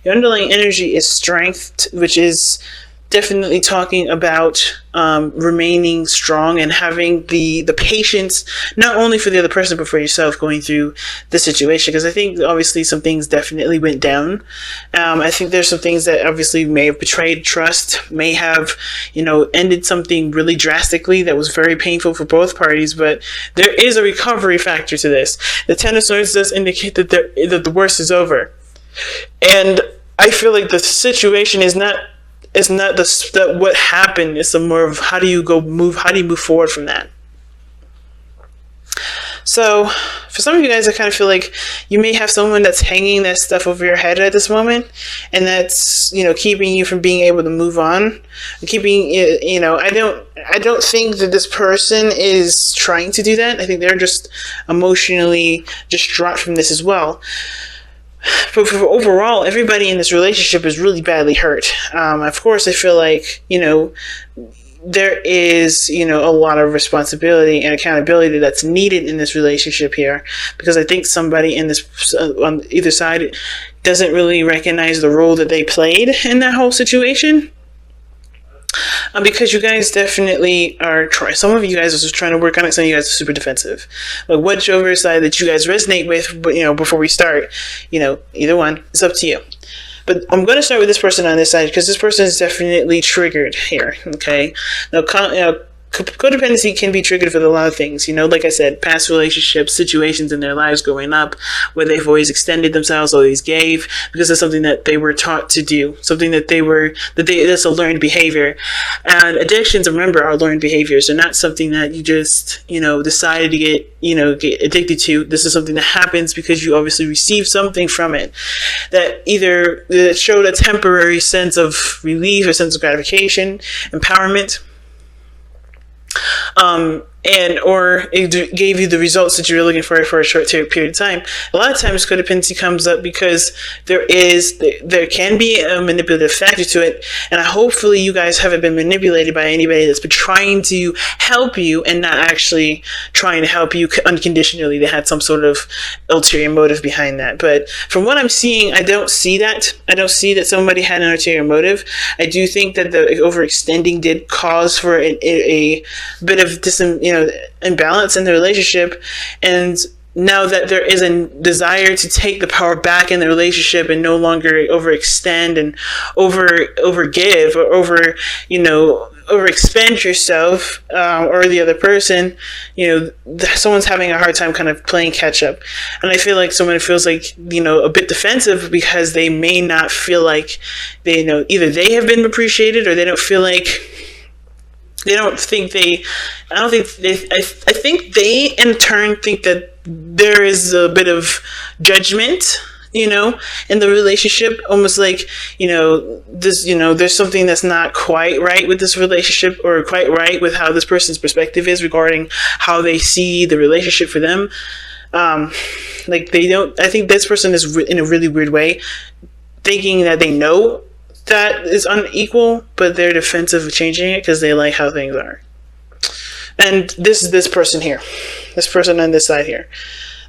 Your underlying energy is strength, which is definitely talking about remaining strong and having the patience, not only for the other person, but for yourself going through the situation. Because I think obviously some things definitely went down. I think there's some things that obviously may have betrayed trust, may have, ended something really drastically that was very painful for both parties. But there is a recovery factor to this. The Ten of Swords does indicate that the worst is over. And I feel like the situation is not what happened. It's more of how do you move forward from that. So for some of you guys, I kind of feel like you may have someone that's hanging that stuff over your head at this moment, and that's keeping you from being able to move on, keeping I don't think that this person is trying to do that. I think they're just emotionally distraught from this as well. But for overall, everybody in this relationship is really badly hurt. Of course, I feel like, there is, a lot of responsibility and accountability that's needed in this relationship here. Because I think somebody in this, on either side, doesn't really recognize the role that they played in that whole situation. Because you guys definitely are trying. Some of you guys are just trying to work on it. Some of you guys are super defensive. Like whichever side that you guys resonate with, but before we start, either one. It's up to you. But I'm going to start with this person on this side because this person is definitely triggered here. Okay. Now, codependency can be triggered for a lot of things, like I said, past relationships, situations in their lives growing up where they've always extended themselves, always gave, because it's something that they were taught to do, something that that's a learned behavior. And addictions, remember, are learned behaviors. They're not something that you just, decided to get addicted to. This is something that happens because you obviously received something from it that either showed a temporary sense of relief, a sense of gratification, empowerment, or it gave you the results that you were looking for a short period of time. A lot of times codependency comes up because there can be a manipulative factor to it, and hopefully you guys haven't been manipulated by anybody that's been trying to help you and not actually trying to help you unconditionally. They had some sort of ulterior motive behind that. But from what I'm seeing, I don't see that. I don't see that somebody had an ulterior motive. I do think that the overextending did cause for a bit of imbalance in the relationship, and now that there is a desire to take the power back in the relationship and no longer overextend and overgive or overexpend yourself or the other person, someone's having a hard time kind of playing catch up. And I feel like someone feels like, a bit defensive because they may not feel like either they have been appreciated or they don't feel like I think they in turn think that there is a bit of judgment, in the relationship, almost like, there's something that's not quite right with this relationship or quite right with how this person's perspective is regarding how they see the relationship for them. I think this person is in a really weird way thinking that they know that is unequal, but they're defensive of changing it because they like how things are. And this is this person here, this person on this side here.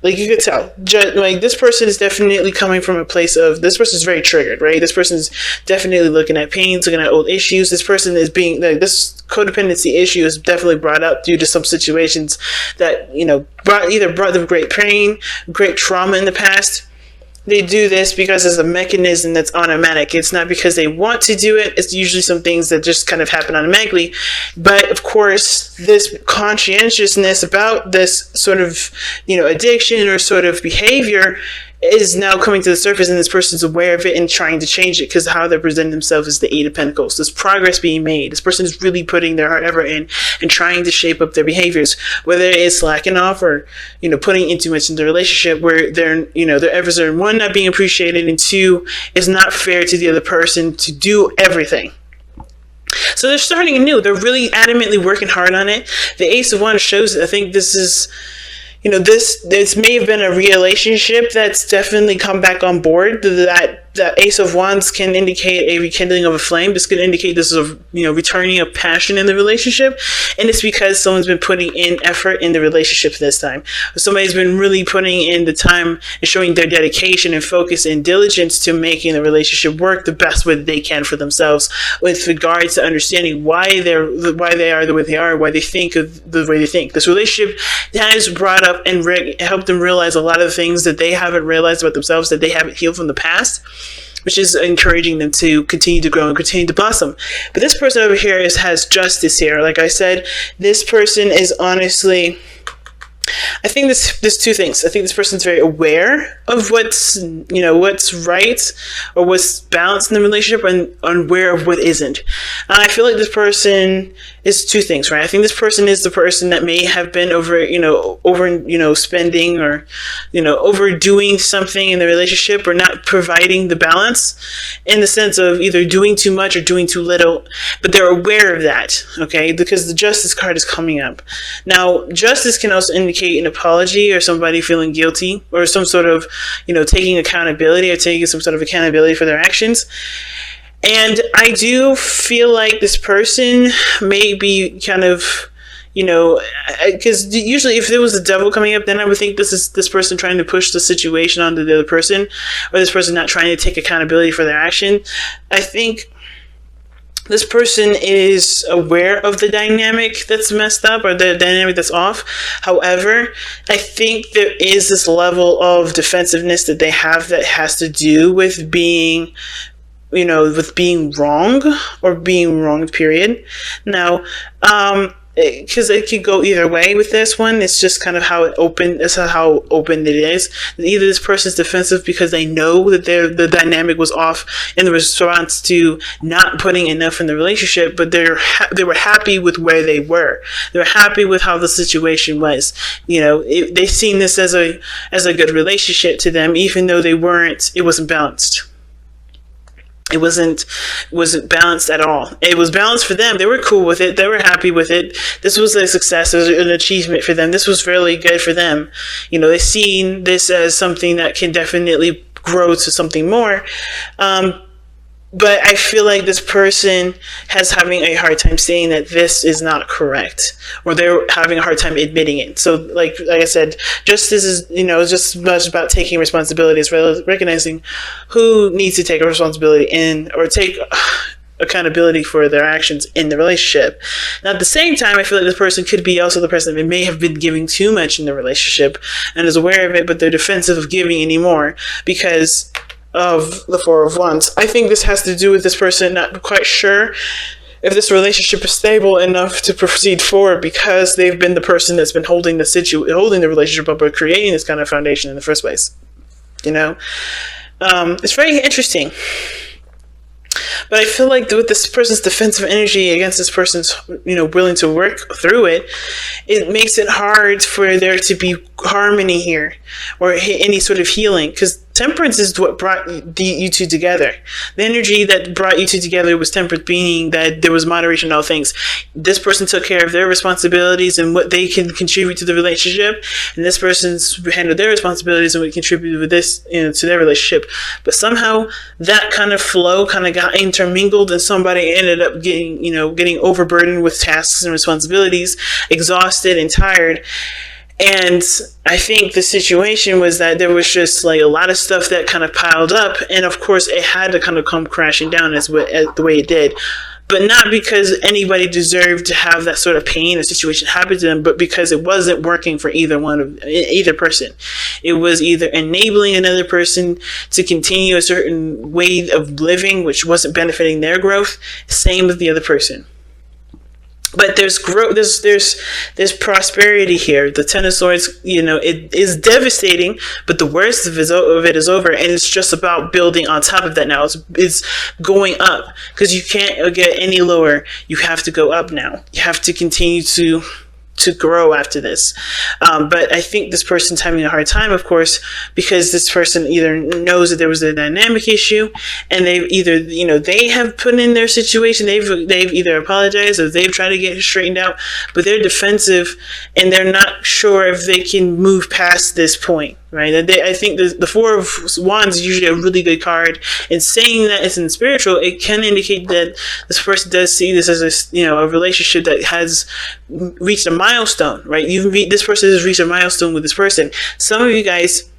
Like you could tell, this person is definitely coming from a place of, this person is very triggered, right? This person is definitely looking at pains, looking at old issues. This person is being, this codependency issue is definitely brought up due to some situations that, brought them great pain, great trauma in the past. They do this because it's a mechanism that's automatic. It's not because they want to do it. It's usually some things that just kind of happen automatically. But of course, this conscientiousness about this sort of, addiction or sort of behavior is now coming to the surface, and this person's aware of it and trying to change it because how they're presenting themselves is the Eight of Pentacles. There's progress being made. This person is really putting their heart effort in and trying to shape up their behaviors, whether it is slacking off or, putting in too much in the relationship where their efforts are, one, not being appreciated, and two, it's not fair to the other person to do everything. So they're starting anew. They're really adamantly working hard on it. The Ace of Wands shows it. I think this is, this may have been a relationship that's definitely come back on board, that that Ace of Wands can indicate a rekindling of a flame. This could indicate this is a returning of passion in the relationship, and it's because someone's been putting in effort in the relationship this time. Somebody's been really putting in the time and showing their dedication and focus and diligence to making the relationship work the best way that they can for themselves, with regards to understanding why they are the way they are, why they think of the way they think. This relationship has brought up and helped them realize a lot of things that they haven't realized about themselves, that they haven't healed from the past, which is encouraging them to continue to grow and continue to blossom. But this person over here has justice here. Like I said, this person is honestly, I think there's two things. I think this person's very aware of what's right or what's balanced in the relationship, and unaware of what isn't. And I feel like this person is two things, right? I think this person is the person that may have been over spending or, overdoing something in the relationship, or not providing the balance in the sense of either doing too much or doing too little, but they're aware of that, okay? Because the Justice card is coming up. Now, Justice can also indicate an apology or somebody feeling guilty, or some sort of, taking accountability or taking some sort of accountability for their actions. And I do feel like this person may be kind of, because usually if there was a devil coming up, then I would think this is this person trying to push the situation onto the other person, or this person not trying to take accountability for their action. I think this person is aware of the dynamic that's messed up, or the dynamic that's off. However, I think there is this level of defensiveness that they have that has to do with being wrong, or being wronged, period. Now, because it could go either way with this one. It's just kind of how open it is. Either this person's defensive because they know that the dynamic was off in the response to not putting enough in the relationship, but they were happy with where they were. They were happy with how the situation was. They seen this as a good relationship to them, even though it wasn't balanced. It wasn't balanced at all. It was balanced for them. They were cool with it. They were happy with it. This was a success. It was an achievement for them. This was really good for them. They seen this as something that can definitely grow to something more. But I feel like this person has having a hard time saying that this is not correct, or they're having a hard time admitting it. So like I said, justice is, just as much about taking responsibility as well as recognizing who needs to take a responsibility or take accountability for their actions in the relationship. Now, at the same time, I feel like this person could be also the person that may have been giving too much in the relationship and is aware of it, but they're defensive of giving anymore because of the Four of Wands. I think this has to do with this person not quite sure if this relationship is stable enough to proceed forward, because they've been the person that's been holding the relationship up, or creating this kind of foundation in the first place. It's very interesting. But I feel like with this person's defensive energy against this person's, willing to work through it, it makes it hard for there to be harmony here, or any sort of healing, because Temperance is what brought you two together. The energy that brought you two together was temperance, meaning that there was moderation in all things. This person took care of their responsibilities and what they can contribute to the relationship, and this person's handled their responsibilities and what contributed with this, to their relationship. But somehow that kind of flow kind of got intermingled, and somebody ended up getting overburdened with tasks and responsibilities, exhausted and tired. And I think the situation was that there was just like a lot of stuff that kind of piled up, and of course it had to kind of come crashing down as the way it did. But not because anybody deserved to have that sort of pain or situation happen to them, but because it wasn't working for either person. It was either enabling another person to continue a certain way of living, which wasn't benefiting their growth. Same with the other person. But there's growth. There's prosperity here. The Ten of Swords, it is devastating, but the worst of it is over, and it's just about building on top of that now. It's going up, because you can't get any lower. You have to go up now. You have to continue to grow after this. But I think this person's having a hard time, of course, because this person either knows that there was a dynamic issue, and they've either, they have put in their situation, they've either apologized or they've tried to get it straightened out, but they're defensive and they're not sure if they can move past this point, right? I think the Four of Wands is usually a really good card. And saying that it's in spiritual, it can indicate that this person does see this as a relationship that has reached a milestone, right? This person has reached a milestone with this person. Some of you guys,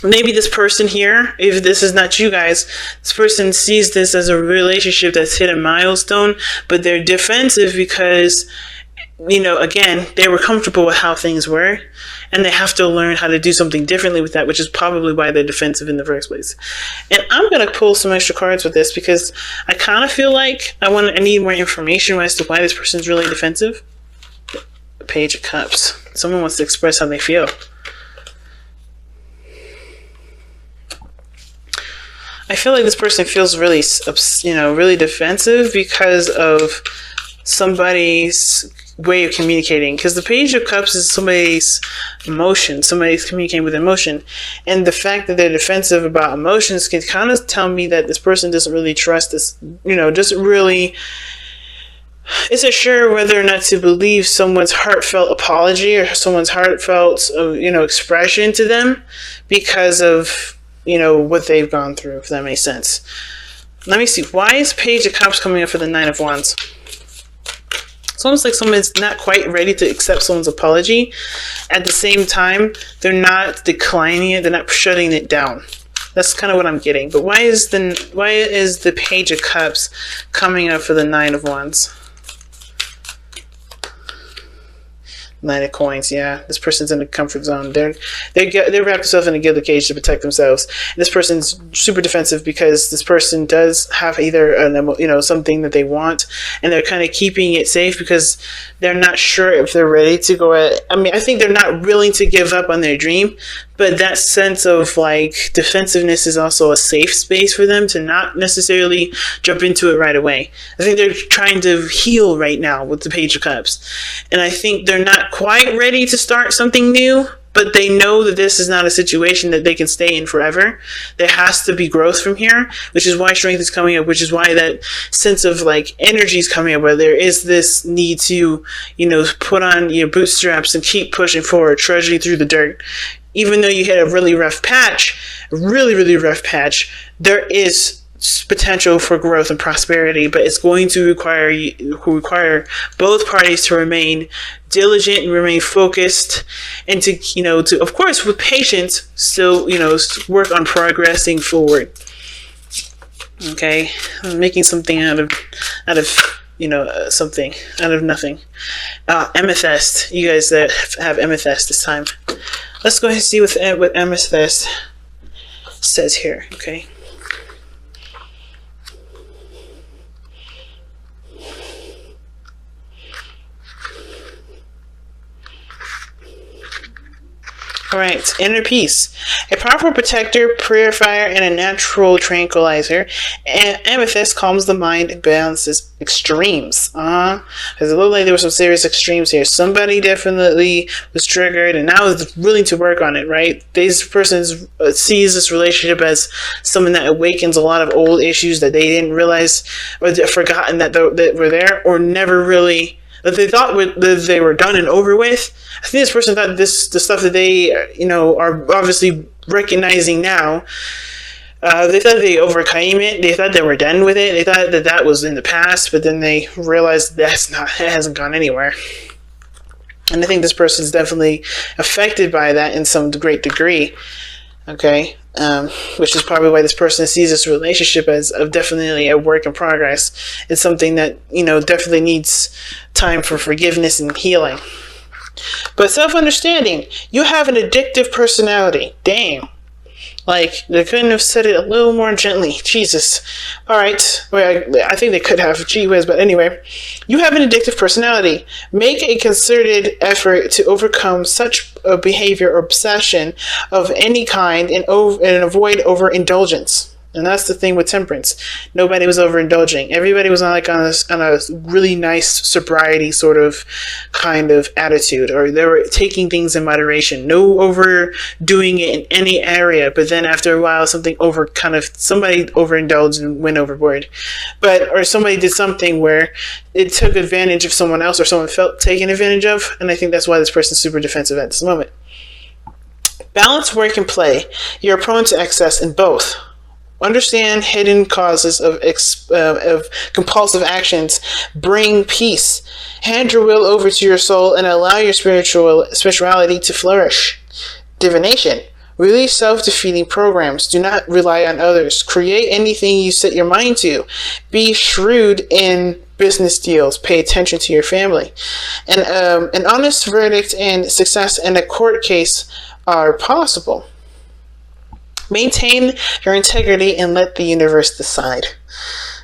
maybe this person here, if this is not you guys, this person sees this as a relationship that's hit a milestone, but they're defensive because, again, they were comfortable with how things were, and they have to learn how to do something differently with that, which is probably why they're defensive in the first place. And I'm going to pull some extra cards with this because I kind of feel like I need more information as to why this person's really defensive. Page of Cups. Someone wants to express how they feel. I feel like this person feels really, really defensive because of somebody's way of communicating. Because the Page of Cups is somebody's emotion. Somebody's communicating with emotion. And the fact that they're defensive about emotions can kind of tell me that this person doesn't really trust this, doesn't really, isn't sure whether or not to believe someone's heartfelt apology or someone's heartfelt, expression to them because of what they've gone through, if that makes sense. Let me see. Why is Page of Cups coming up for the Nine of Wands? It's almost like someone's not quite ready to accept someone's apology. At the same time, they're not declining it. They're not shutting it down. That's kind of what I'm getting. But why is the Page of Cups coming up for the Nine of Wands? Nine of Coins, yeah. This person's in a comfort zone. They wrap themselves in a gilded cage to protect themselves. And this person's super defensive because this person does have either something that they want, and they're kind of keeping it safe because they're not sure if they're ready to go at. I think they're not willing to give up on their dream, but that sense of defensiveness is also a safe space for them to not necessarily jump into it right away. I think they're trying to heal right now with the Page of Cups. And I think they're not quite ready to start something new, but they know that this is not a situation that they can stay in forever. There has to be growth from here, which is why strength is coming up, which is why that sense of energy is coming up, where there is this need to, put on your bootstraps and keep pushing forward, trudging through the dirt. Even though you hit a really rough patch, there is potential for growth and prosperity, but it's going to require both parties to remain diligent and remain focused, and to of course with patience still work on progressing forward. Okay, I'm making something out of something out of nothing. Amethyst. You guys that have amethyst this time. Let's go ahead and see what amethyst says here. Okay. All right, inner peace. A powerful protector, purifier, and a natural tranquilizer. And amethyst calms the mind and balances extremes. Because it looked like there were some serious extremes here. Somebody definitely was triggered and now is willing to work on it, right? This person sees this relationship as something that awakens a lot of old issues that they didn't realize or forgotten that were there, or never really, that they thought they were done and over with. I think this person thought the stuff that they, are obviously recognizing now, they thought they overcame it. They thought they were done with it. They thought that was in the past, but then they realized it hasn't gone anywhere. And I think this person is definitely affected by that in some great degree. Okay. Which is probably why this person sees this relationship as definitely a work in progress. It's something that, definitely needs time for forgiveness and healing. But self-understanding, you have an addictive personality. Damn. They couldn't have said it a little more gently. Jesus. All right. Well, I think they could have. Gee whiz. But anyway, you have an addictive personality. Make a concerted effort to overcome such a behavior or obsession of any kind and avoid overindulgence. And that's the thing with temperance. Nobody was overindulging. Everybody was on a really nice sobriety sort of kind of attitude, or they were taking things in moderation. No overdoing it in any area. But then after a while, somebody overindulged and went overboard. Or somebody did something where it took advantage of someone else, or someone felt taken advantage of. And I think that's why this person's super defensive at this moment. Balance work and play. You're prone to excess in both. Understand hidden causes of compulsive actions. Bring peace. Hand your will over to your soul and allow your spirituality to flourish. Divination. Release self-defeating programs. Do not rely on others. Create anything you set your mind to. Be shrewd in business deals. Pay attention to your family. And an honest verdict and success in a court case are possible. Maintain your integrity and let the universe decide.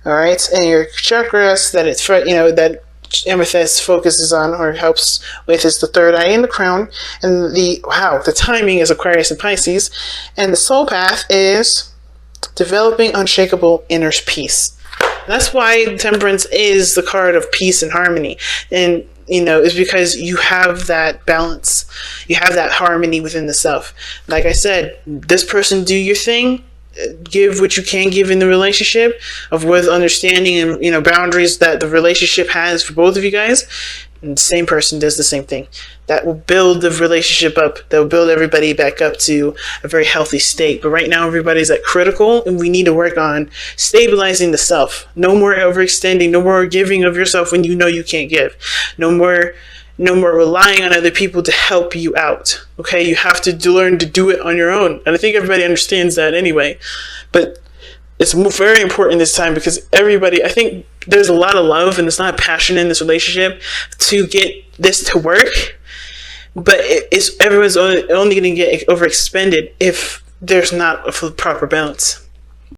All right, and your chakras that amethyst focuses on or helps with is the third eye and the crown, and the timing is Aquarius and Pisces, and the soul path is developing unshakable inner peace. And that's why Temperance is the card of peace and harmony, and is because you have that balance, you have that harmony within the self. Like I said, this person, do your thing, give what you can give in the relationship with understanding and boundaries that the relationship has for both of you guys, and the same person does the same thing. That will build the relationship up, that will build everybody back up to a very healthy state. But right now everybody's at critical, and we need to work on stabilizing the self. No more overextending, no more giving of yourself when you know you can't give. No more relying on other people to help you out. Okay, you have to learn to do it on your own. And I think everybody understands that anyway. But it's very important this time because I think there's a lot of love and there's not passion in this relationship to get this to work. But everyone's only going to get overexpended if there's not a proper balance.